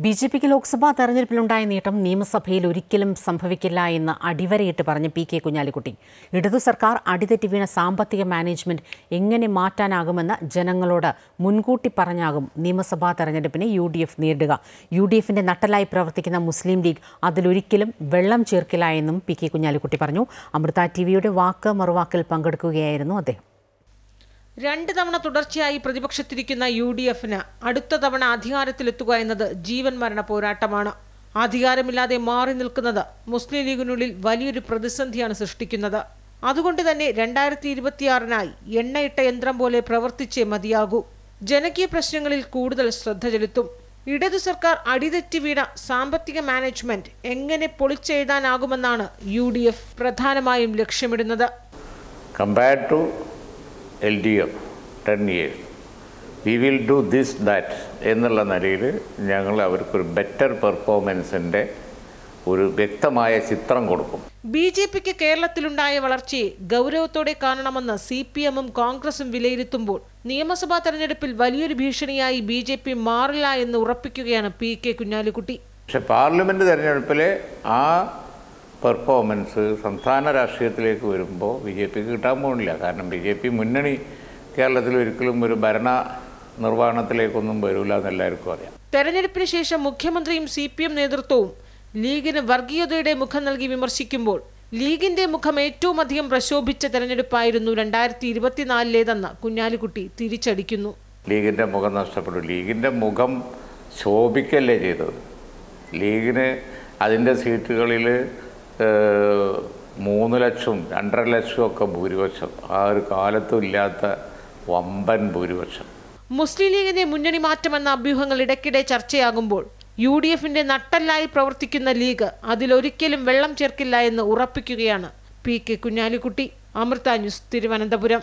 ബിജെപിക്ക് ലോക്സഭാ തെരഞ്ഞെടുപ്പിലുണ്ടായ നേട്ടം നിയമസഭയിൽ ഒരിക്കലും സംഭവിക്കില്ല എന്ന് അടിവരയിട്ട് പറഞ്ഞ് പി.കെ. കുഞ്ഞാലിക്കുട്ടി. ഇടതു സർക്കാർ അടിതെറ്റി വീണ സാമ്പത്തിക മാനേജ്മെന്റ് എങ്ങനെ മാറ്റാനാകുമെന്ന് ജനങ്ങളോട് മുൻകൂട്ടി പറഞ്ഞാകും നിയമസഭാ തെരഞ്ഞെടുപ്പിനെ UDF നേരിടുക. UDFിന്റെ നട്ടലായി പ്രവർത്തിക്കുന്ന മുസ്ലിം ലീഗ് അതിലൊരിക്കലും വെള്ളം ചേർക്കില്ല എന്നും പി.കെ. കുഞ്ഞാലിക്കുട്ടി പറഞ്ഞു. അമൃത ടിവിയുടെ വാക്ക് മറുവാക്കിൽ പങ്കെടുക്കുകയായിരുന്നു അദ്ദേഹം. 2 തവണ തുടർച്ചയായി പ്രതിപക്ഷത്തിരിക്കുന്ന UDFന് അടുത്ത തവണ അധികാരത്തിലെത്തുക എന്നത് ജീവൻ മരണ പോരാട്ടമാണ്. അധികാരമില്ലാതെ മാറി നിൽക്കുന്നത് മുസ്ലിം ലീഗിനുള്ളിൽ വലിയൊരു പ്രതിസന്ധിയാണ് സൃഷ്ടിക്കുന്നത്. അതുകൊണ്ട് തന്നെ 2026-നായി എണ്ണയിട്ട യന്ത്രം പോലെ പ്രവർത്തിച്ചേ മതിയാകൂ. ജനകീയ പ്രശ്നങ്ങളിൽ കൂടുതൽ ശ്രദ്ധ ചെലുത്തും. ഇടതു സർക്കാർ അടിതെറ്റി വീണ സാമ്പത്തിക മാനേജ്മെന്റ് എങ്ങനെ പൊളിച്ചെഴുതാനാകുമെന്നാണ് UDF പ്രധാനമായും ലക്ഷ്യമിടുന്നത്. LDF 10 years. We will do this, that എന്നുള്ള നിലയിൽ ഞങ്ങൾ അവർക്കൊരു ബെറ്റർ പെർഫോമൻസിൻ്റെ ഒരു വ്യക്തമായ ചിത്രം കൊടുക്കും. BJPക്ക് കേരളത്തിലുണ്ടായ വളർച്ചയെ ഗൗരവത്തോടെ കാണണമെന്ന് CPM-ഉം കോൺഗ്രസും വിലയിരുത്തുമ്പോൾ നിയമസഭാ തെരഞ്ഞെടുപ്പിൽ വലിയൊരു ഭീഷണിയായി BJP മാറില്ല എന്ന് ഉറപ്പിക്കുകയാണ് P.K. കുഞ്ഞാലിക്കുട്ടി. പക്ഷെ പാർലമെൻറ്റ് തെരഞ്ഞെടുപ്പിലെ ആ പെർഫോമൻസ് സംസ്ഥാന രാഷ്ട്രീയത്തിലേക്ക് വരുമ്പോൾ BJPക്ക് കിട്ടാൻ പോകുന്നില്ല. കാരണം BJP മുന്നണി കേരളത്തിൽ ഒരിക്കലും ഒരു ഭരണ നിർവഹണത്തിലേക്കൊന്നും വരില്ല എന്നെല്ലാവർക്കും അറിയാം. തെരഞ്ഞെടുപ്പിന് ശേഷം മുഖ്യമന്ത്രിയും CPM നേതൃത്വവും ലീഗിന് വർഗീയതയുടെ മുഖം നൽകി വിമർശിക്കുമ്പോൾ ലീഗിന്റെ മുഖം ഏറ്റവും അധികം പ്രശോഭിച്ച തെരഞ്ഞെടുപ്പായിരുന്നു 2024-ലേതെന്ന് കുഞ്ഞാലിക്കുട്ടി തിരിച്ചടിക്കുന്നു. ലീഗിൻ്റെ മുഖം നഷ്ടപ്പെട്ടു. ലീഗിൻ്റെ മുഖം ശോഭിക്കല്ലേ ചെയ്തത്. ലീഗിന് അതിൻ്റെ സീറ്റുകളിൽ 3 ലക്ഷം 2.5 ലക്ഷം ഒക്കെ ഭൂരിപക്ഷം ആ ഒരു കാലത്തും ഇല്ലാത്ത വമ്പൻ ഭൂരിപക്ഷം. മുസ്ലിം ലീഗിന്റെ മുന്നണി മാറ്റമെന്ന അഭ്യൂഹങ്ങൾ ഇടയ്ക്കിടെ ചർച്ചയാകുമ്പോൾ UDFിന്റെ നട്ടല്ലായി പ്രവർത്തിക്കുന്ന ലീഗ് അതിലൊരിക്കലും വെള്ളം ചേർക്കില്ല എന്ന് ഉറപ്പിക്കുകയാണ് P.K. കുഞ്ഞാലിക്കുട്ടി. അമൃത ന്യൂസ്, തിരുവനന്തപുരം.